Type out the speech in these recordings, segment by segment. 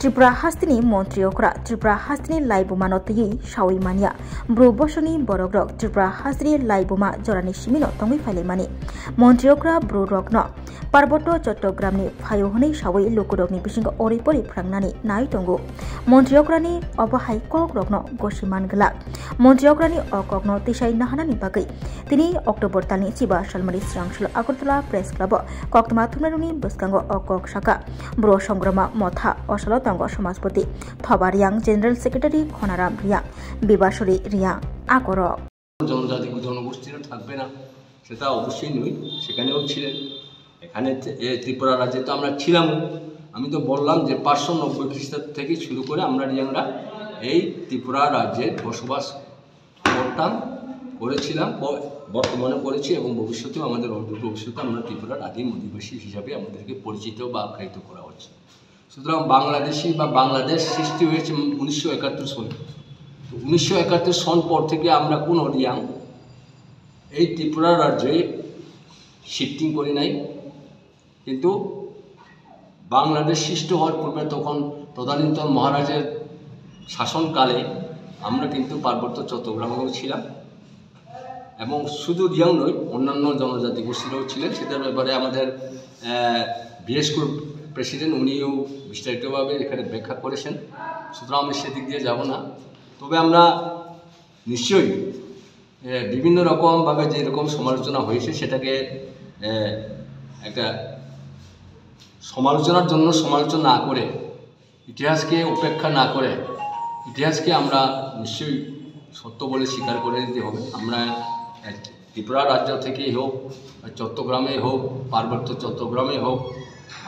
त्रिपुरा हास्तिनि मन्त्रियकरा त्रिपुरा हास्तिनि लाइबुमा नतयै सावै मानिया ब्रुबसनि बरग्रक त्रिपुरा हास्तिनि लाइबुमा जरानि सिमिनो तंगै फाइलायमानि मन्त्रियकरा ब्रुरकन पार्बत्य चट्टग्रामनि फायहनै सावै लुकुरकनि बिसिंग ओरैपरि फ्रांनानै नाय तंगो मन्त्रियकरानि अबहाय ककरकन गसिमानगला मन्त्रियकरानि अककन तिसाय नाहानानि बागै तिनि अक्टोबर तालनि चिबा सालमारि स्रांसल आगरतला प्रेस क्लब कक्तमा थुमनारुनि बसकांग अकक शाखा ब्रो संग्रामा मथा असल तंग समाजपति थबा रियां जनरल सेक्रेटारि खनाराम रियां बिबासरी रियां आकर জনজাতি জনগোষ্ঠীরা থাকবে না সেটা অবশ্যই নয়, সেখানেও ছিলেন। এখানে ত্রিপুরা রাজ্যে তো আমরা ছিলাম। আমি তো বললাম যে 590 খ্রিস্টাব্দ থেকে শুরু করে আমরা রিয়াংরা এই ত্রিপুরা রাজ্যে বসবাস করতাম, করেছিলাম, বর্তমানে করেছি এবং ভবিষ্যতেও আমাদের ভবিষ্যতে আমরা ত্রিপুরার আদিম অধিবাসী হিসাবে আমাদেরকে পরিচিত বা আখ্যায়িত করা হচ্ছে। সুতরাং বাংলাদেশি বা বাংলাদেশ সৃষ্টি হয়েছে 1971 সনে। 1971 সন পর থেকে আমরা কোনো রিয়াং এই ত্রিপুরা রাজ্যে শিফটিং করি নাই, কিন্তু বাংলাদেশ সৃষ্টি হওয়ার পূর্বে তখন তদানীন্তন মহারাজের শাসনকালে আমরা কিন্তু পার্বত্য চট্টগ্রামেও ছিলাম এবং শুধু রিয়াং নয়, অন্যান্য জনজাতি গোষ্ঠীরাও ছিলেন। সেটার ব্যাপারে আমাদের বিএসকুর প্রেসিডেন্ট উনিও বিস্তারিতভাবে এখানে ব্যাখ্যা করেছেন, সুতরাং আমি সেদিক দিয়ে যাব না। তবে আমরা নিশ্চয়ই বিভিন্ন রকমভাবে যেরকম সমালোচনা হয়েছে সেটাকে একটা সমালোচনার জন্য সমালোচনা না করে, ইতিহাসকে উপেক্ষা না করে, ইতিহাসকে আমরা নিশ্চয়ই সত্য বলে স্বীকার করে দিতে হবে। আমরা ত্রিপুরা রাজ্য থেকেই হোক, চট্টগ্রামে হোক, পার্বত্য চট্টগ্রামে হোক,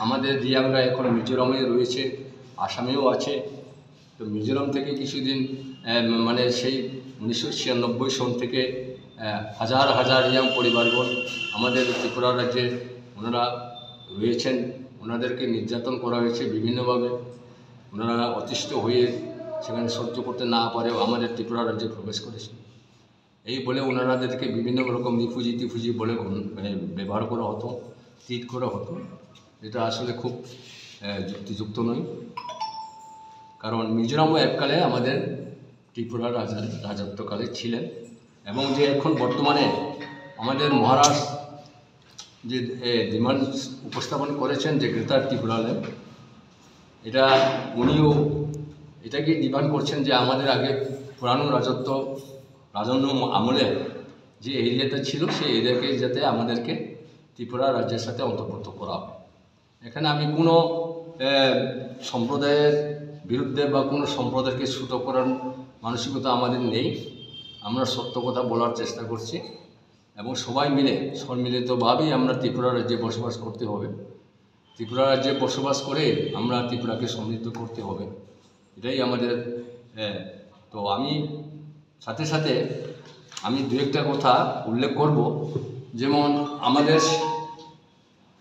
আমাদের রিয়াংরা এখন মিজোরামে রয়েছে, আসামেও আছে। তো মিজোরাম থেকে কিছুদিন মানে সেই 1996 সন থেকে হাজার হাজার রিয়াং পরিবারগণ আমাদের ত্রিপুরা রাজ্যে ওনারা রয়েছেন। ওনাদেরকে নির্যাতন করা হয়েছে বিভিন্নভাবে। ওনারা অতিষ্ঠ হয়ে সেখানে সহ্য করতে না পারেও আমাদের ত্রিপুরা রাজ্যে প্রবেশ করেছে। এই বলে ওনাদেরকে বিভিন্ন রকম নিফুজি বলে ব্যবহার করা হতো, ট্রিট করা হতো। এটা আসলে খুব যুক্তিযুক্ত নয়, কারণ মিজোরামও এককালে আমাদের ত্রিপুরা রাজত্বকালে ছিলেন এবং যে এখন বর্তমানে আমাদের মহারাজ যে ডিমান্ড উপস্থাপন করেছেন যে গ্রেটার ত্রিপুরা ল্যান্ড, এটা উনিও এটাকে ডিমান্ড করছেন যে আমাদের আগে পুরানো রাজন্য আমলে যে এরিয়াটা ছিল সেই এরিয়াকে যাতে আমাদেরকে ত্রিপুরা রাজ্যের সাথে অন্তর্ভুক্ত করা হয়। এখানে আমি কোনো সম্প্রদায়ের বিরুদ্ধে বা কোনো সম্প্রদায়কে ছোট করার মানসিকতা আমাদের নেই। আমরা সত্য কথা বলার চেষ্টা করছি এবং সবাই মিলে সম্মিলিতভাবেই আমরা ত্রিপুরা রাজ্যে বসবাস করতে হবে। ত্রিপুরা রাজ্যে বসবাস করে আমরা ত্রিপুরাকে সমৃদ্ধ করতে হবে, এটাই আমাদের। তো আমি সাথে সাথে আমি দু একটা কথা উল্লেখ করব। যেমন আমাদের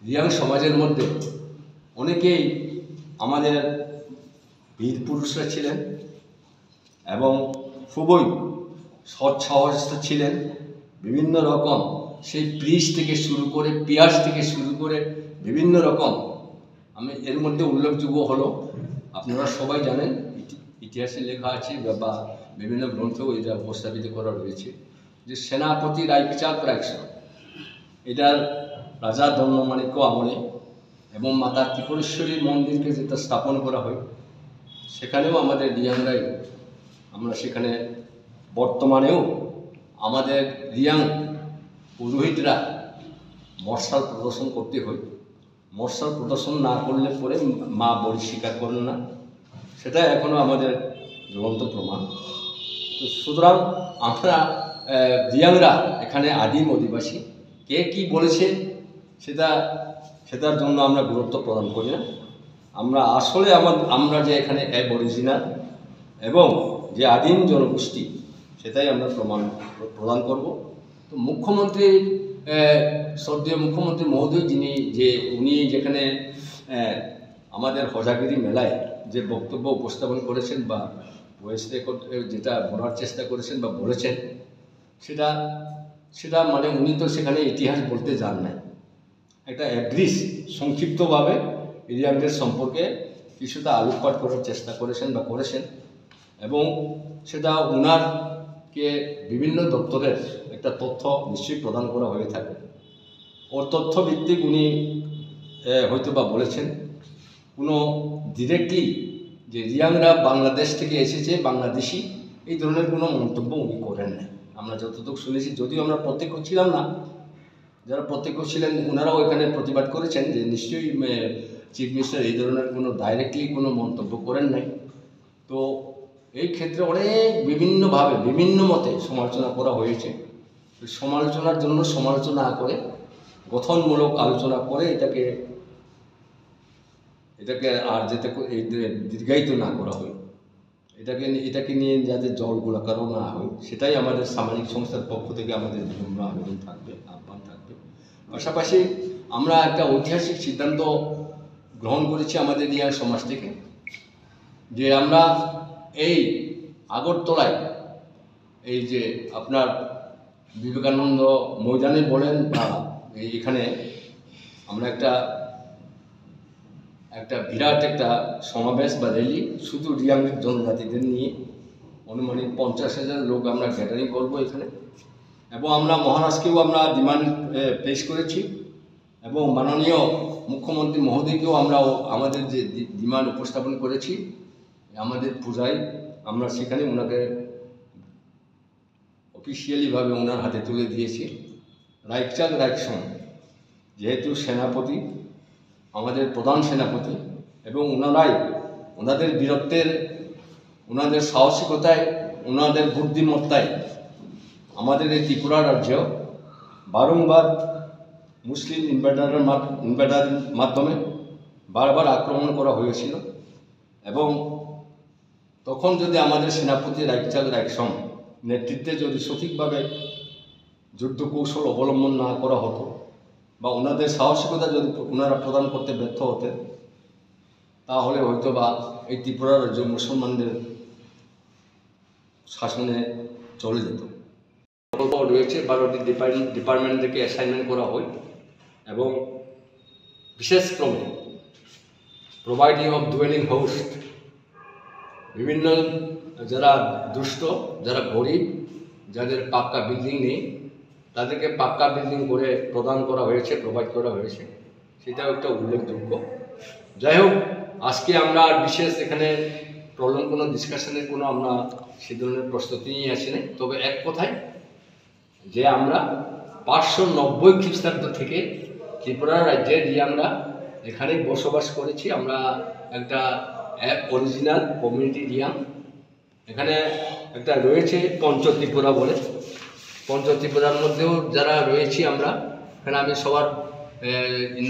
রিয়াং সমাজের মধ্যে অনেকেই আমাদের বীর পুরুষরা ছিলেন এবং খুবই সৎ সাহস ছিলেন। বিভিন্ন রকম সেই প্রিস থেকে শুরু করে পিয়াস থেকে শুরু করে বিভিন্ন রকম, আমি এর মধ্যে উল্লেখযোগ্য হলো, আপনারা সবাই জানেন, ইতিহাসে লেখা আছে বা বিভিন্ন গ্রন্থেও এটা উপস্থাপিত করা রয়েছে যে সেনাপতি রায়চাঁদ রায়সর, এটার রাজা ধর্মমাণিক্য আমলে এবং মাতা ত্রিপুরেশ্বরীর মন্দিরকে যেটা স্থাপন করা হয় সেখানেও আমাদের রিয়াংরাই, আমরা সেখানে বর্তমানেও আমাদের রিয়াং পুরোহিতরা মশাল প্রদর্শন করতে হয়। মশাল প্রদর্শন না করলে পরে মা বলি স্বীকার করেন না, সেটা এখনও আমাদের জ্বলন্ত প্রমাণ। তো সুতরাং আমরা রিয়াংরা এখানে আদিম অধিবাসী, কে কি বলেছে সেটার জন্য আমরা গুরুত্ব প্রদান করি না। আমরা আসলে আমরা যে এখানে অ্যাবরিজিনাল এবং যে আদিম জনগোষ্ঠী সেটাই আমরা প্রদান করব। তো মুখ্যমন্ত্রী, শ্রদ্ধেয় মুখ্যমন্ত্রী মহোদয় উনি যেখানে আমাদের হজাগিরি মেলায় যে বক্তব্য উপস্থাপন করেছেন বা ভয়েস রেকর্ড যেটা বলার চেষ্টা করেছেন বা বলেছেন, সেটা মানে উনি তো সেখানে ইতিহাস বলতে যান নাই। একটা অ্যাড্রেস সংক্ষিপ্তভাবে রিয়াংদের সম্পর্কে কিছুটা আলোকপাত করার চেষ্টা করেছেন বা করেছেন, এবং সেটা ওনারকে বিভিন্ন দপ্তরের একটা তথ্য নিশ্চয়ই প্রদান করা হয়ে থাকে। ওর তথ্য ভিত্তিক উনি হয়তো বা বলেছেন, কোনো ডিরেক্টলি যে রিয়াংরা বাংলাদেশ থেকে এসেছে, বাংলাদেশি, এই ধরনের কোনো মন্তব্য উনি করেন না। আমরা যতটুকু শুনেছি, যদিও আমরা প্রত্যক্ষ ছিলাম না, যারা প্রত্যক্ষ ছিলেন ওনারাও এখানে প্রতিবাদ করেছেন যে নিশ্চয়ই চিফ মিনিস্টার এই ধরনের কোনো ডাইরেক্টলি কোনো মন্তব্য করেন নাই। তো এই ক্ষেত্রে অনেক বিভিন্নভাবে বিভিন্ন মতে সমালোচনা করা হয়েছে। সমালোচনার জন্য সমালোচনা করে, গঠনমূলক আলোচনা করে এটাকে আর যাতে দীর্ঘায়িত না করা হয়, এটাকে নিয়ে যাতে জল গোলাকারও না হয়, সেটাই আমাদের সামাজিক সংস্থার পক্ষ থেকে আমাদের বিনম্র আবেদন থাকবে, আহ্বান থাকবে। পাশাপাশি আমরা একটা ঐতিহাসিক সিদ্ধান্ত গ্রহণ করেছি আমাদের রিয়াং সমাজ থেকে, যে আমরা এই আগরতলায় এই যে আপনার বিবেকানন্দ ময়দানে বলেন বা এখানে আমরা একটা বিরাট একটা সমাবেশ বা র্যালি শুধু রিয়াংয়ের জনজাতিদের নিয়ে অনুমানিক 50,000 লোক আমরা গ্যাদারিং করবো এখানে। এবং আমরা মহারাজকেও আমরা ডিমান্ড পেশ করেছি, এবং মাননীয় মুখ্যমন্ত্রী মহোদয়কেও আমরা আমাদের যে ডিমান্ড উপস্থাপন করেছি আমাদের পূজায়, আমরা সেখানে ওনাকে অফিসিয়ালিভাবে ওনার হাতে তুলে দিয়েছি। রাইকচাঁদ রাইকসন যেহেতু সেনাপতি, আমাদের প্রধান সেনাপতি, এবং ওনারাই ওনাদের বীরত্বের, ওনাদের সাহসিকতায়, ওনাদের বুদ্ধিমত্তায় আমাদের এই ত্রিপুরা রাজ্য বারংবার মুসলিম ইনভার্টারের মাধ্যমে বারবার আক্রমণ করা হয়েছিল। এবং তখন যদি আমাদের সেনাপতি রাইকচাঁদ রাইকসন নেতৃত্বে যদি সঠিকভাবে যুদ্ধ কৌশল অবলম্বন না করা হতো, বা ওনাদের সাহসিকতা যদি ওনারা প্রদান করতে ব্যর্থ হতেন, তাহলে হয়তো বা এই ত্রিপুরা রাজ্য মুসলমানদের শাসনে চলে যেত। রয়েছে 12টি ডিপার্টমেন্ট থেকে অ্যাসাইনমেন্ট করা হয়, এবং বিশেষ ক্রমে প্রোভাইডিং অফ ডুয়েলিং হাউস, বিভিন্ন যারা দুষ্ট, যারা গরিব, যাদের পাক্কা বিল্ডিং নেই, তাদেরকে পাক্কা বিল্ডিং করে প্রদান করা হয়েছে, প্রোভাইড করা হয়েছে, সেটাও একটা উল্লেখযোগ্য। যাই হোক, আজকে আমরা বিশেষ এখানে প্রবলেম কোনো ডিসকাশনের কোনো আমরা সে ধরনের প্রস্তুতি নিয়ে আসি নাই। তবে এক কথায় যে আমরা 590 খ্রিস্টাব্দ থেকে ত্রিপুরা রাজ্যের রিয়াংরা এখানেই বসবাস করেছি। আমরা একটা অরিজিনাল কমিউনিটি রিয়াং। এখানে একটা রয়েছে পঞ্চ ত্রিপুরা বলে, পঞ্চ ত্রিপুরার মধ্যেও যারা রয়েছি আমরা, এখানে আমি সবার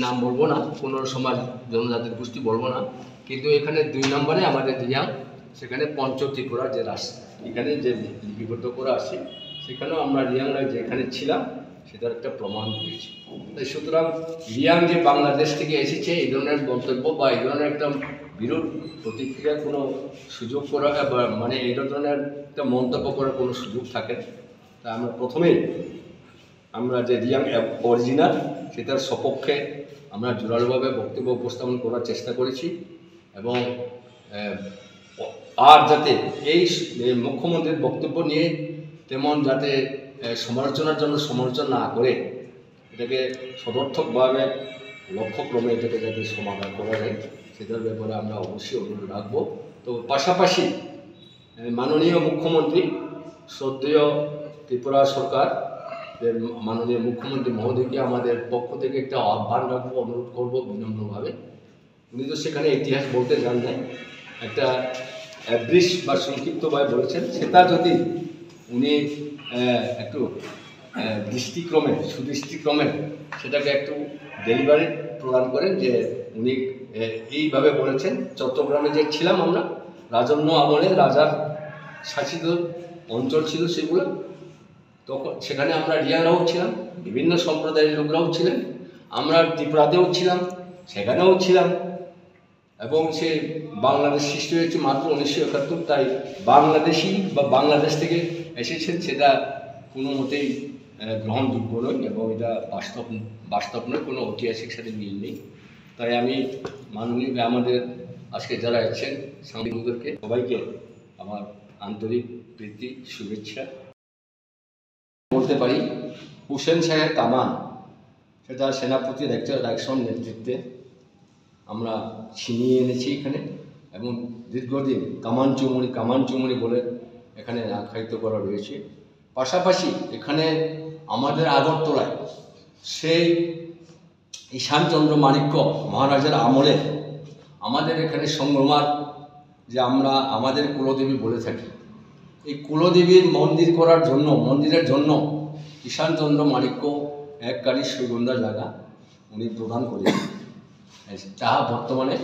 নাম বলবো না, কোনো সমাজ জনজাতির গোষ্ঠী বলবো না, কিন্তু এখানে 2 নম্বরে আমাদের রিয়াং, সেখানে পঞ্চ ত্রিপুরা যে রাষ্ট্র এখানে যে লিপিবদ্ধ করা আছে, সেখানেও আমরা রিয়াংরা যেখানে ছিলাম সেটার একটা প্রমাণ পেয়েছি। তাই সুতরাং রিয়াং যে বাংলাদেশ থেকে এসেছে এই ধরনের মন্তব্য বা এই ধরনের একটা বিরোধ প্রতিক্রিয়ার কোনো সুযোগ করা বা মানে এই ধরনের একটা মন্তব্য করার কোনো সুযোগ থাকে না। তা আমরা প্রথমেই আমরা যে রিয়াং অরিজিনাল সেটার সপক্ষে আমরা জোরালোভাবে বক্তব্য উপস্থাপন করার চেষ্টা করেছি, এবং আর যাতে এই মুখ্যমন্ত্রীর বক্তব্য নিয়ে তেমন যাতে সমালোচনার জন্য সমালোচনা না করে এটাকে সদর্থকভাবে লক্ষ্যক্রমে এটাকে যাতে সমাধান করা যায় সেটার ব্যাপারে আমরা অবশ্যই অনুরোধ রাখবো। তো পাশাপাশি মাননীয় মুখ্যমন্ত্রী শ্রদ্ধেয় ত্রিপুরা সরকার মাননীয় মুখ্যমন্ত্রী মহোদয়কে আমাদের পক্ষ থেকে একটা আহ্বান রাখবো, অনুরোধ করবো বিনম্রভাবে। উনি তো সেখানে ইতিহাস বলতে যান নাই, একটা ব্রিজ বা সংক্ষিপ্তভাবে বলেছেন, সেটা যদি উনি একটু সুদৃষ্টিক্রমে সেটাকে একটু ডেলিভারি প্রদান করেন, যে উনি এইভাবে বলেছেন, চট্টগ্রামে যে ছিলাম আমরা রাজন্য আমলে রাজার শাসিত অঞ্চল ছিল সেগুলো, তখন সেখানে আমরা রিয়াংরাও ছিলাম, বিভিন্ন সম্প্রদায়ের লোকরাও ছিলেন, আমরা ত্রিপুরাতেও ছিলাম, সেখানেও ছিলাম, এবং সে বাংলাদেশ সৃষ্টি হয়েছে মাত্র 1971। তাই বাংলাদেশি বা বাংলাদেশ থেকে এসেছেন সেটা কোনো মতেই গ্রহণযোগ্য নয়, এবং এটা বাস্তব নয়, কোনো ঐতিহাসিক সাথে মিল নেই। তাই আমি মাননীয় আমাদের আজকে যারা এসেছেন সাংবাদিকদেরকে সবাইকে আমার আন্তরিক প্রীতি শুভেচ্ছা। বলতে পারি হুসেন শাহের কামান, সেটা সেনাপতির একজন নেতৃত্বে আমরা ছিনিয়ে এনেছি এখানে, এবং দীর্ঘদিন কামান চুমুনি বলে এখানে আখ্যায়িত করা রয়েছে। পাশাপাশি এখানে আমাদের আগরতলায় সেই ঈশানচন্দ্র মাণিক্য মহারাজের আমলে আমাদের এখানে সংগ্রামার যে আমরা আমাদের কুলদেবী বলে থাকি, এই কুলদেবীর মন্দিরের জন্য ঈশানচন্দ্র মাণিক্য এক কালী সুগন্ধা জায়গা উনি প্রদান করেছেন, তাহা বর্তমানে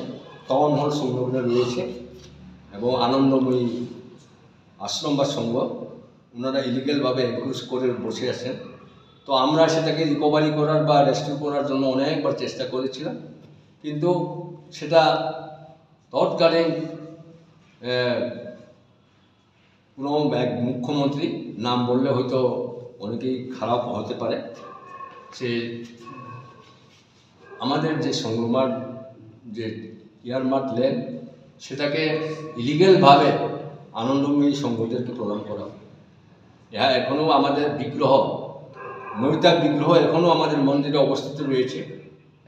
টাউন হল সংলগ্নে রয়েছে। এবং আনন্দময়ী আশ্রম বা সংঘ ওনারা ইলিগেলভাবে এনক্রোচ করে বসে আছেন। তো আমরা সেটাকে রিকভারি করার বা রেস্কিউ করার জন্য অনেকবার চেষ্টা করেছিলাম, কিন্তু সেটা তৎকালীন কোনো এক মুখ্যমন্ত্রী, নাম বললে হয়তো অনেকেই খারাপ হতে পারে, সে আমাদের যে সংগ্রামার যে ইয়ারমার্ক ল্যান্ড সেটাকে ইলিগেলভাবে আনন্দময়ী সংঘদেরকে প্রদান করা। এখনও আমাদের বিগ্রহ, নৈতাক বিগ্রহ এখনও আমাদের মন্দিরে অবস্থিত রয়েছে।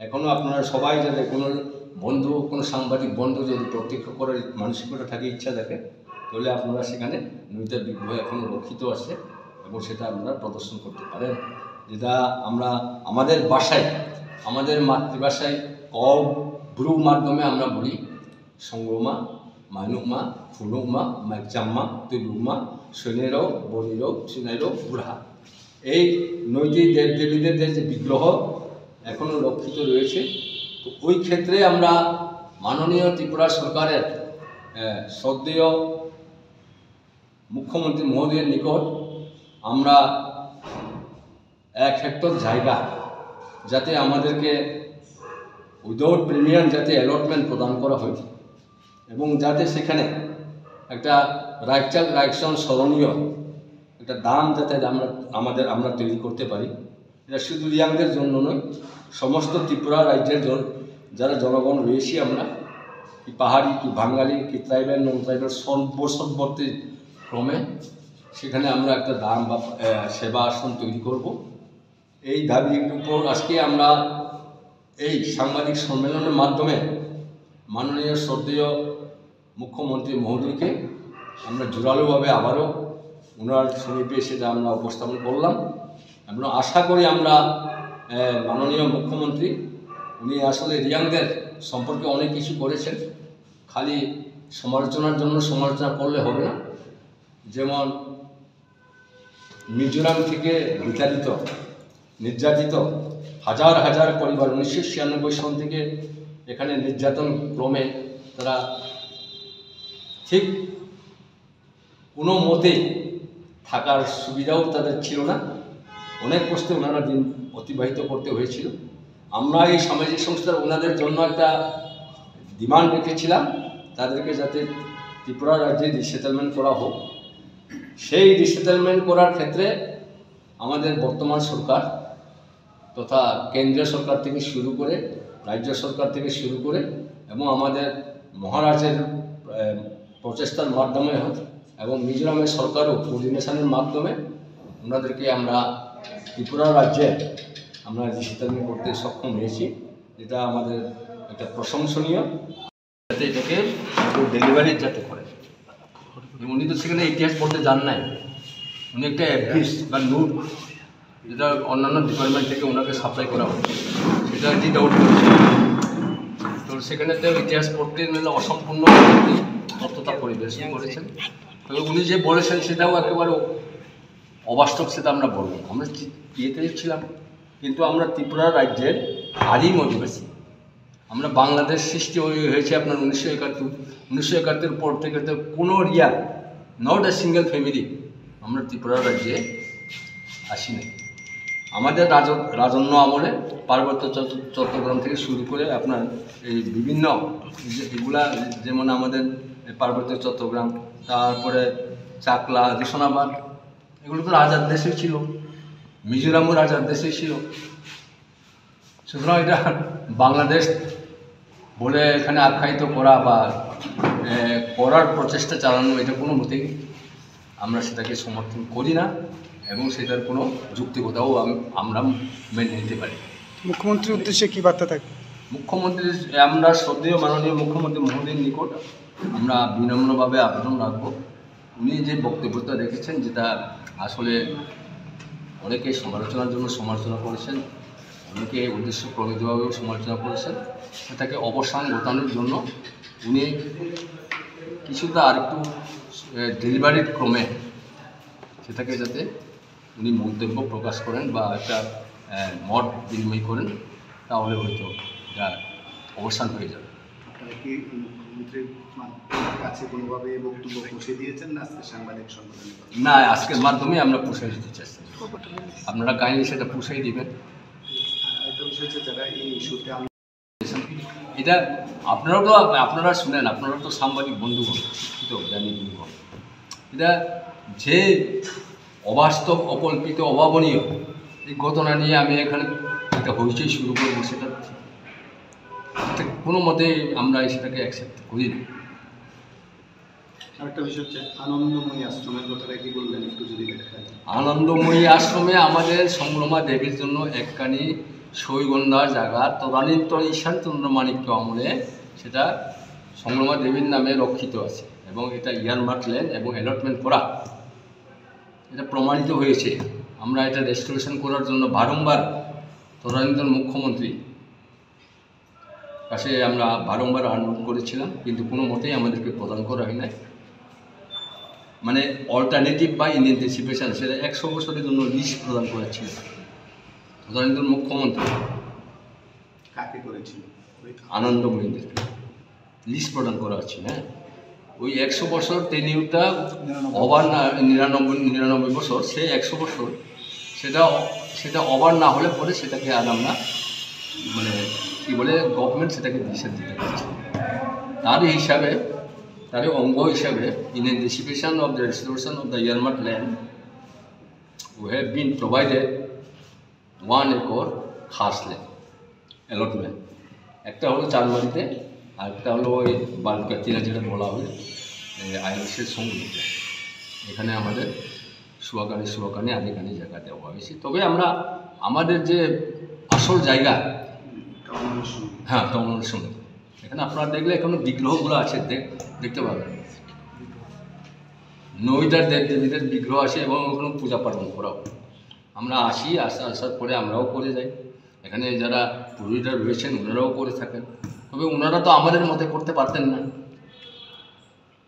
এখনও আপনারা সবাই যাতে কোনো সাংবাদিক বন্ধু যদি প্রত্যক্ষ করার মানসিকতা থাকে, ইচ্ছা থাকে, তাহলে আপনারা সেখানে নৈতাক বিগ্রহ এখনও রক্ষিত আছে এবং সেটা আপনারা প্রদর্শন করতে পারেন। যেটা আমরা আমাদের ভাষায়, আমাদের মাতৃভাষায় ব্রু মাধ্যমে আমরা বলি সংগ্রমা, মানুকমা, ফুনুকমা, মাইচাম্মা, তুলুকমা, শনিরও, বনিরও, সুনাইরও, বুড়া। এই নৈতিক দেবদেবীদের যে বিগ্রহ এখনও রক্ষিত রয়েছে। তো ওই ক্ষেত্রে আমরা মাননীয় ত্রিপুরা সরকারের শ্রদ্ধেয় মুখ্যমন্ত্রী মহোদয়ের নিকট আমরা 1 হেক্টর জায়গা যাতে আমাদেরকে উইদাউট প্রিমিয়াম যাতে অ্যালটমেন্ট প্রদান করা হয়, এবং যাতে সেখানে একটা রাইকশন স্মরণীয় একটা দাম যাতে আমরা তৈরি করতে পারি। এটা শুধু রিয়াংদের জন্য নয়, সমস্ত ত্রিপুরা রাজ্যের যারা জনগণ রয়েছি আমরা, কি পাহাড়ি, কি বাঙালি, কি ট্রাইবেল, নন ট্রাইবেল, সর্ববর্তী ক্রমে সেখানে আমরা একটা দাম বা সেবা আসন তৈরি করব। এই দাবির উপর আজকে আমরা এই সাংবাদিক সম্মেলনের মাধ্যমে মাননীয় শ্রদ্ধেয় মুখ্যমন্ত্রী মহোদয়কে আমরা জোরালোভাবে আবারও ওনার সমীপে সেটা আমরা উপস্থাপন করলাম, এবং আশা করি আমরা মাননীয় মুখ্যমন্ত্রী উনি আসলে রিয়াংদের সম্পর্কে অনেক কিছু করেছেন, খালি সমালোচনার জন্য সমালোচনা করলে হবে না। যেমন মিজোরাম থেকে বিতাড়িত, নির্যাতিত হাজার হাজার পরিবার 1996 সন থেকে এখানে নির্যাতন ক্রমে তারা ঠিক কোনো মতেই থাকার সুবিধাও তাদের ছিল না, অনেক কষ্টে ওনারা দিন অতিবাহিত করতে হয়েছিল। আমরা এই সামাজিক সংস্থার ওনাদের জন্য একটা ডিমান্ড রেখেছিলাম, তাদেরকে যাতে ত্রিপুরা রাজ্যে রিসেটেলমেন্ট করা হোক। সেই রিসেটেলমেন্ট করার ক্ষেত্রে আমাদের বর্তমান সরকার তথা কেন্দ্রীয় সরকার থেকে শুরু করে, রাজ্য সরকার থেকে শুরু করে, এবং আমাদের মহারাজের প্রচেষ্টার মাধ্যমে এবং মিজোরামের সরকারও কোঅর্ডিনেশনের মাধ্যমে ওনাদেরকে আমরা ত্রিপুরা রাজ্যে আমরা রিসেটেলমেন্ট করতে সক্ষম হয়েছি, যেটা আমাদের একটা প্রশংসনীয়। যাতে এটাকে ডেলিভারি যাতে করে, উনি তো সেখানে ইতিহাস পড়তে যান নাই, উনি একটা অ্যাডভিস বা নোট যেটা অন্যান্য ডিপার্টমেন্ট থেকে ওনাকে সাপ্লাই করা হয় সেটা রিড আউট করেছে। তো সেখানে তো ইতিহাস পড়তে নিলে অসম্পূর্ণ তথ্যতা পরিবেশন করেছেন। তবে উনি যে বলেছেন সেটাও একেবারে অবাস্তব, সেটা আমরা বলবো। আমরা ইয়েতে ছিলাম, কিন্তু আমরা ত্রিপুরা রাজ্যের আদিম অধিবাসী। আমরা বাংলাদেশ সৃষ্টি হয়েছে আপনার 1971 পর থেকে তো কোনো রিয়ার, নট এ সিঙ্গেল ফ্যামিলি আমরা ত্রিপুরা রাজ্যে আসি নাই। আমাদের রাজন্য আমলে পার্বত্য চট্টগ্রাম থেকে শুরু করে আপনার এই বিভিন্ন এগুলা, যেমন আমাদের পার্বত্য চট্টগ্রাম, তারপরে চাকলা, হোশাঙ্গাবাদ, এগুলো তো রাজার দেশে ছিল, মিজোরামও রাজার দেশে ছিল। সুতরাং এটা বাংলাদেশ বলে এখানে আখ্যায়িত করা বা করার প্রচেষ্টা চালানো, এটা কোনো মতেই আমরা সেটাকে সমর্থন করি না এবং সেটার কোনো যুক্তিকতাও আমরা মেনে নিতে পারি। মুখ্যমন্ত্রীর উদ্দেশ্যে কী বার্তা থাকে? মুখ্যমন্ত্রী, আমরা শ্রদ্ধেয় মাননীয় মুখ্যমন্ত্রী মহোদয়ের নিকট আমরা বিনম্রভাবে আবেদন রাখব, উনি যে বক্তব্যটা রেখেছেন, যেটা আসলে অনেকে সমালোচনার জন্য সমালোচনা করেছেন, অনেকে উদ্দেশ্য প্রণীতভাবেও সমালোচনা করেছেন, সেটাকে অবসান ঘটানোর জন্য উনি কিছুটা আরেকটু ডেলিভারির ক্রমে সেটাকে যাতে উনি মন্তব্য প্রকাশ করেন বা একটা মত বিনিময় করেন, তাহলে হয়তো এটা অবসান হয়ে যাবে। আপনারা কি মুখ্যমন্ত্রীর কাছে কোনোভাবে বক্তব্য পৌঁছে দিয়েছেন না আজকে সাংবাদিক সম্মেলনে? না, আজকের মাধ্যমে আমরা পুষাই দিতে চেষ্টা করি, আপনারা কাইন্ডলি সেটা পুষাই দিবেন। একটা বিষয় হচ্ছে, যারা এই ইস্যুতে এটা আপনারা শুনেন, আপনারা তো সাংবাদিক বন্ধুগণ, তো জানি বন্ধুগণ, এটা যে অবাস্তব, অকল্পিত, অভাবনীয় এই ঘটনা নিয়ে আমি এখানে একটা হইচই শুরু করবো, সেটা কোনো মতেই আমরা সেটাকে অ্যাকসেপ্ট করি না। আরেকটা বিষয় হচ্ছে আনন্দময়ী আশ্রমের কথাটা কি বললেন, একটু যদি দেখায়। আনন্দময়ী আশ্রমে আমাদের সংগ্রামা দেবীর জন্য একখানি সৈগন্ধার জায়গা তদানীন্তন ঈশ্বরচন্দ্র মাণিক্য আমলে সেটা সংগ্রামা দেবীর নামে রক্ষিত আছে এবং এটা ইয়ারমার্ক ল্যান্ড এবং অ্যালটমেন্ট করা, এটা প্রমাণিত হয়েছে। আমরা এটা রেস্টোরেশন করার জন্য বারংবার তদানীন্তন মুখ্যমন্ত্রী কাছে আমরা বারংবার অনুরোধ করেছিলাম, কিন্তু কোনো মতেই আমাদেরকে প্রদান করা হয় নাই। মানে অল্টারনেটিভ বা ইন অ্যান্টিসিপেশন, সেটা 100 বছরের জন্য লিস্ট প্রদান করেছিল তদানীন্তন মুখ্যমন্ত্রী। কাকে করেছিল? আনন্দময়ীদের লিস্ট প্রদান করা হচ্ছে। হ্যাঁ, ওই 100 বছর টেনিউরটা ওভার না, 99 বছর, সে 100 বছর সেটা ওভার না হলে পরে সেটাকে আর আমরা মানে কী বলে গভর্নমেন্ট সেটাকে নিষেধ দিতে পারছে। তার অঙ্গ হিসাবে in anticipation of the restoration of the earmark land we have been provided 1 acre খাস ল্যান্ড অ্যালটমেন্ট। একটা হলো চারমারিতে, আর একটা হলো ওই বালুকাতিরা যেটা বলা হয় আইএলসের সঙ্গে, এখানে আমাদের সুয়াকানি আনেকানি জায়গা দেওয়া হয়েছে। তবে আমরা আমাদের যে আসল জায়গা, হ্যাঁ, তমলের সঙ্গে, এখানে আপনারা দেখলে এখনো বিগ্রহগুলো আছে, দেখতে পাবেন 9টা দেবদেবীদের বিগ্রহ আছে এবং ওখানে পূজা পার্বণ করাও। আমরা আসার পরে আমরাও করে যাই। এখানে যারা পুরোহিতরা রয়েছেন ওনারাও করে থাকেন, তবে ওনারা তো আমাদের মতে করতে পারতেন না,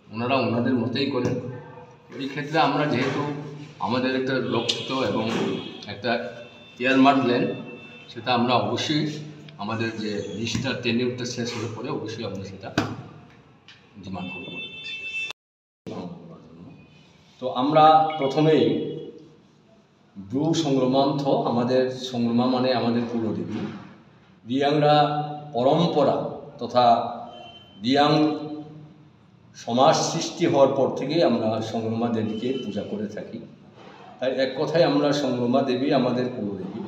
ওনারা ওনাদের মতেই করেন। এই ক্ষেত্রে আমরা যেহেতু আমাদের একটা লক্ষিত এবং একটা ইয়ারমার্ক ল্যান্ড, সেটা আমরা অবশ্যই আমাদের যে লিস্টটা টেনিউরটা শেষ হলে পরে অবশ্যই আমরা সেটা ডিমান্ড করব। তো আমরা প্রথমেই ব্রু সংগ্রামান্থ, আমাদের সংগ্রামা মানে আমাদের কুলদেবী, রিয়াংরা পরম্পরা তথা রিয়াং সমাজ সৃষ্টি হওয়ার পর থেকেই আমরা সংগ্রামা দেবীকে পূজা করে থাকি। তাই এক কথায় আমরা সংগ্রামা দেবী আমাদের কুলদেবী।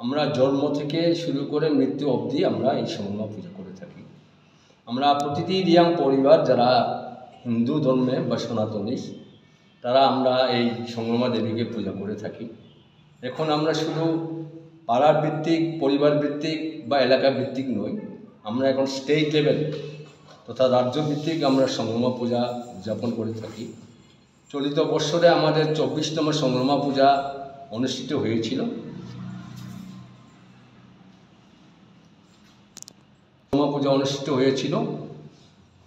আমরা জন্ম থেকে শুরু করে মৃত্যু অবধি আমরা এই সংগ্রামা পূজা করে থাকি। আমরা প্রতিটি রিয়াং পরিবার যারা হিন্দু ধর্মে বা সনাতনী, তারা আমরা এই সংগ্রামা দেবীকে পূজা করে থাকি। এখন আমরা শুধু পাড়ার ভিত্তিক, পরিবার ভিত্তিক বা এলাকা ভিত্তিক নই, আমরা এখন স্টেট লেভেল তথা রাজ্য ভিত্তিক আমরা সংগ্রামা পূজা উদযাপন করে থাকি। চলিত বৎসরে আমাদের 24তম সংগ্রামা পূজা অনুষ্ঠিত হয়েছিল।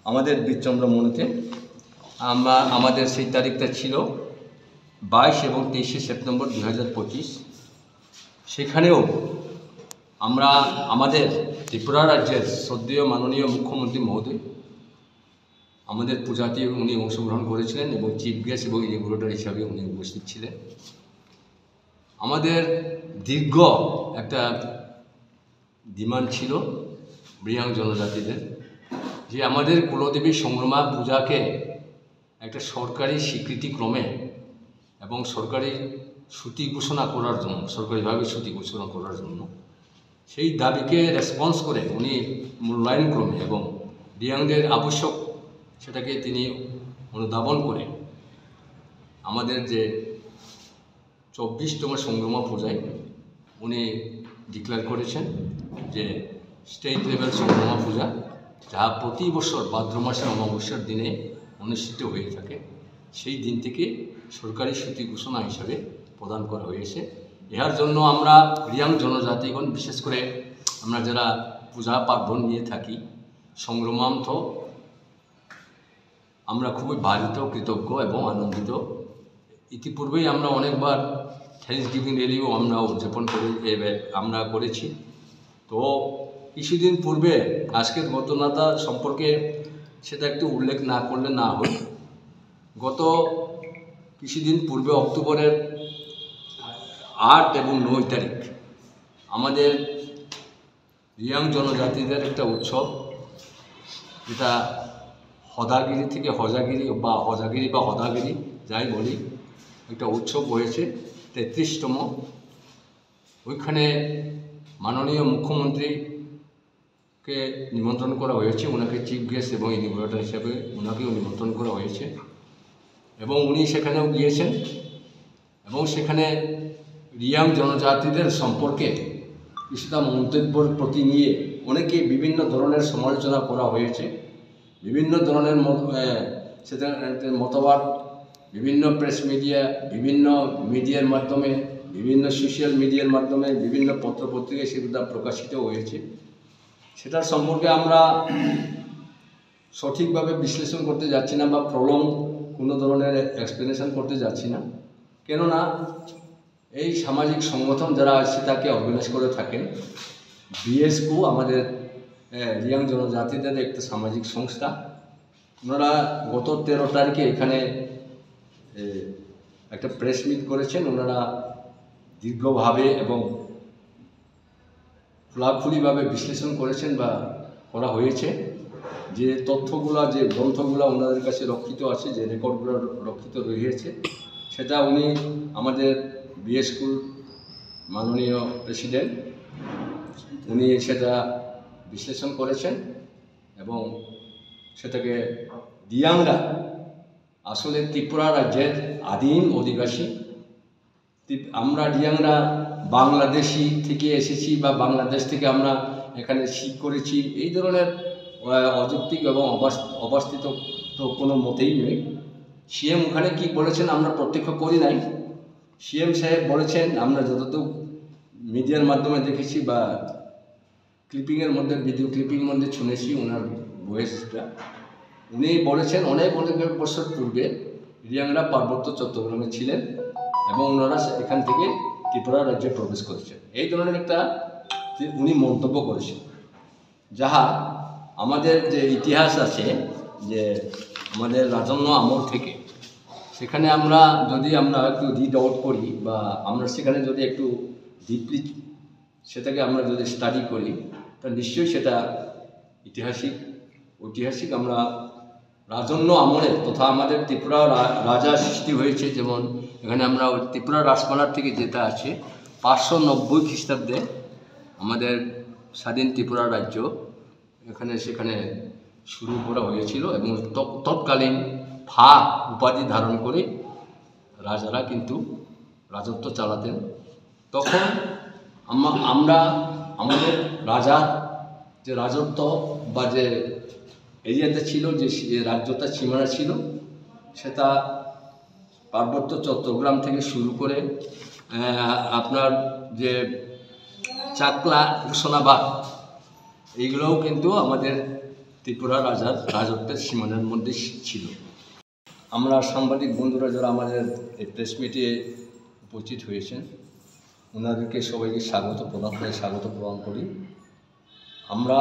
আমাদের বীরচন্দ্র মনেতে। আমাদের সেই তারিখটা ছিল 22 এবং 23 সেপ্টেম্বর 2025। সেখানেও আমরা আমাদের ত্রিপুরা রাজ্যের শ্রদ্ধেয় মাননীয় মুখ্যমন্ত্রী মহোদয় আমাদের পূজাতে উনি অংশগ্রহণ করেছিলেন এবং চিফ গেস্ট এবং ইনগ্রেটর হিসাবে উনি উপস্থিত ছিলেন। আমাদের দীর্ঘ একটা ডিমান্ড ছিল রিয়াং জনজাতিদের, যে আমাদের কুলদেবী সংগ্রামা পূজাকে একটা সরকারি স্বীকৃতি ক্রমে এবং সরকারি ছুটি ঘোষণা করার জন্য, সরকারিভাবে ছুটি ঘোষণা করার জন্য সেই দাবিকে রেসপন্স করে উনি মূল্যায়ন ক্রমে এবং রিয়াংদের আবশ্যক সেটাকে তিনি অনুধাবন করে আমাদের যে 24তম সংগ্রাম পূজায় উনি ডিক্লেয়ার করেছেন যে স্টেট লেভেল সংগ্রাম পূজা, যা প্রতি বছর ভাদ্র মাসের অমাবস্যার দিনে অনুষ্ঠিত হয়ে থাকে, সেই দিন থেকে সরকারি ছুটি ঘোষণা হিসাবে প্রদান করা হয়েছে। এর জন্য আমরা রিয়াং জনজাতিগণ, বিশেষ করে আমরা যারা পূজা পার্বণ নিয়ে থাকি, সংগ্রামার্থ আমরা খুবই বাধিত, কৃতজ্ঞ এবং আনন্দিত। ইতিপূর্বেই আমরা অনেকবার থ্যাঙ্কস গিভিং র্যালিও আমরা উদযাপন আমরা করেছি। তো কিছুদিন পূর্বে আজকের ঘটনাটা সম্পর্কে সেটা একটু উল্লেখ না করলে না হয়। গত কিছুদিন পূর্বে অক্টোবরের 8 এবং 9 তারিখ আমাদের রিয়াং জনজাতিদের একটা উৎসব, যেটা হদাগিরি থেকে হজাগিরি বা হদাগিরি যাই বলি, একটা উৎসব হয়েছে 33তম। ওইখানে মাননীয় মুখ্যমন্ত্রীকে নিমন্ত্রণ করা হয়েছে, ওনাকে চিফ গেস্ট এবং ইনভিটেটর হিসাবে ওনাকেও নিমন্ত্রণ করা হয়েছে এবং উনি সেখানেও গিয়েছেন এবং সেখানে রিয়াং জনজাতিদের সম্পর্কে কিছুটা মন্তব্যের প্রতি নিয়ে অনেকে বিভিন্ন ধরনের সমালোচনা করা হয়েছে। বিভিন্ন ধরনের মতবাদ বিভিন্ন প্রেস মিডিয়া, বিভিন্ন মিডিয়ার মাধ্যমে, বিভিন্ন সোশ্যাল মিডিয়ার মাধ্যমে, বিভিন্ন পত্রপত্রিকায় সেটা প্রকাশিত হয়েছে। সেটার সম্পর্কে আমরা সঠিকভাবে বিশ্লেষণ করতে যাচ্ছি না বা প্রলং কোনো ধরনের এক্সপ্লেনেশন করতে যাচ্ছি না, কেননা এই সামাজিক সংগঠন যারা আছে তাকে অর্গানাইজ করে থাকেন। বিএসকো আমাদের রিয়াং জনজাতিদের একটা সামাজিক সংস্থা, ওনারা গত 13 তারিখে এখানে একটা প্রেস মিট করেছেন। ওনারা দীর্ঘভাবে এবং খোলাখুলিভাবে বিশ্লেষণ করেছেন বা করা হয়েছে যে তথ্যগুলো, যে গ্রন্থগুলো ওনাদের কাছে রক্ষিত আছে, যে রেকর্ডগুলো রক্ষিত রয়েছে, সেটা উনি আমাদের বিএসকোর মাননীয় প্রেসিডেন্ট উনি সেটা বিশ্লেষণ করেছেন এবং সেটাকে রিয়াংরা আসলে ত্রিপুরা রাজ্যের আদিম অধিবাসী। আমরা রিয়াংরা বাংলাদেশি থেকে এসেছি বা বাংলাদেশ থেকে আমরা এখানে শিখ করেছি, এই ধরনের অযৌক্তিক এবং অবাস্তব তো কোনো মতেই নেই। সিএম ওখানে কি বলেছেন আমরা প্রত্যক্ষ করি নাই। সিএম সাহেব বলেছেন, আমরা যতটুকু মিডিয়ার মাধ্যমে দেখেছি বা ক্লিপিংয়ের মধ্যে, ভিডিও ক্লিপিং মধ্যে শুনেছি ওনার ভয়েসটা, উনি বলেছেন অনেক বছর পূর্বে রিয়াংরা পার্বত্য চট্টগ্রামে ছিলেন এবং ওনারা এখান থেকে ত্রিপুরা রাজ্যে প্রবেশ করেছেন। এই ধরনের একটা উনি মন্তব্য করেছেন, যাহা আমাদের যে ইতিহাস আছে, যে আমাদের রাজন্য আমল থেকে, সেখানে আমরা যদি একটু রিড আউট করি বা আমরা সেখানে যদি একটু ডিপলি সেটাকে আমরা যদি স্টাডি করি, তা নিশ্চয়ই সেটা ঐতিহাসিক আমরা রাজন্য আমলে তথা আমাদের ত্রিপুরা রাজা সৃষ্টি হয়েছে। যেমন এখানে আমরা ত্রিপুরা রাজমালার থেকে যেটা আছে 590 খ্রিস্টাব্দে আমাদের স্বাধীন ত্রিপুরা রাজ্য সেখানে শুরু করা হয়েছিল এবং তৎকালীন ফা উপাধি ধারণ করে রাজারা কিন্তু রাজত্ব চালাতেন। তখন আমরা আমাদের রাজা যে রাজত্ব বা যে এরিয়াতে ছিল, যে রাজ্যটা সীমানা ছিল, সেটা পার্বত্য চট্টগ্রাম থেকে শুরু করে আপনার যে চাকলা, হোসনাবাদ, এইগুলোও কিন্তু আমাদের ত্রিপুরা রাজার রাজত্বের সীমানার মধ্যে ছিল। আমরা সাংবাদিক বন্ধুরা যারা আমাদের এই প্রেস মিটে উপস্থিত হয়েছেন, ওনাদেরকে সবাইকে স্বাগত প্রদান করি। আমরা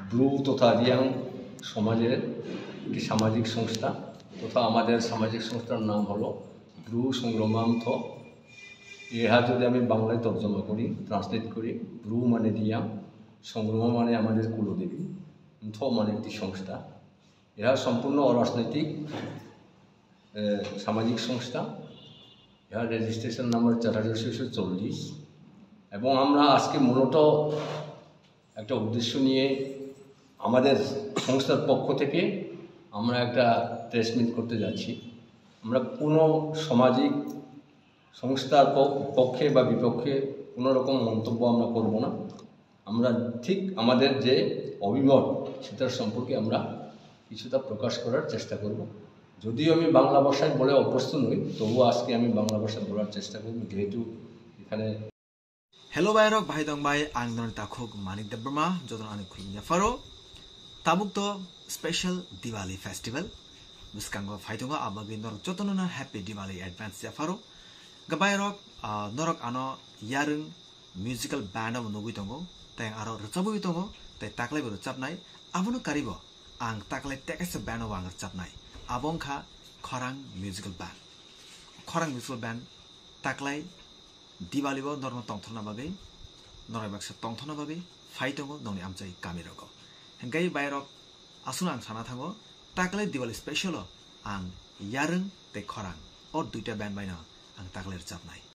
ব্লু তথা রিয়াং সমাজের একটি সামাজিক সংস্থা, তথা আমাদের সামাজিক সংস্থার নাম হলো ব্লু সংগ্রামার্থ। ইহা যদি আমি বাংলায় তর্জমা করি, ট্রান্সলেট করি, ব্লু মানে রিয়াং, সংগ্রাম মানে আমাদের কুলদেবী, থ মানে একটি সংস্থা। এরা সম্পূর্ণ অরাজনৈতিক সামাজিক সংস্থা। এর রেজিস্ট্রেশন নাম্বার 4640 এবং আমরা আজকে মূলত একটা উদ্দেশ্য নিয়ে আমাদের সংস্থার পক্ষ থেকে আমরা একটা প্রেস মিট করতে যাচ্ছি। আমরা কোনো সামাজিক সংস্থার পক্ষে বা বিপক্ষে কোনো রকম মন্তব্য আমরা করব না। আমরা ঠিক আমাদের যে অভিমত সেটার সম্পর্কে আমরা কিছুটা প্রকাশ করার চেষ্টা করব। যদিও আমি বাংলা ভাষায় বলে অভ্যস্ত নই, তবুও আজকে আমি বাংলা ভাষায় বলার চেষ্টা করব, যেহেতু এখানে Hello Bayrok Bahai Dong Bai ang non takhok Manik Debrma joton ani khulnya faro tabuk to special Diwali festival buskango phaitonga abagi norok jotonona happy Diwali advance ya faro gabayrok norok ano yarung musical band of nugui tongo tang aro rochabui tongo tai taklai bero chapnai abono karibo ang taklai tekase band of ang chapnai abongkha khorang musical band taklai Diwali bo norma tongthona bagai norai baksa tongthona bagai phaitongo noni amchai kamirogo hengai bayrok asuna ang sana thango taklai Diwali special ang yarung te khorang or duita band baina ang taklai chapnai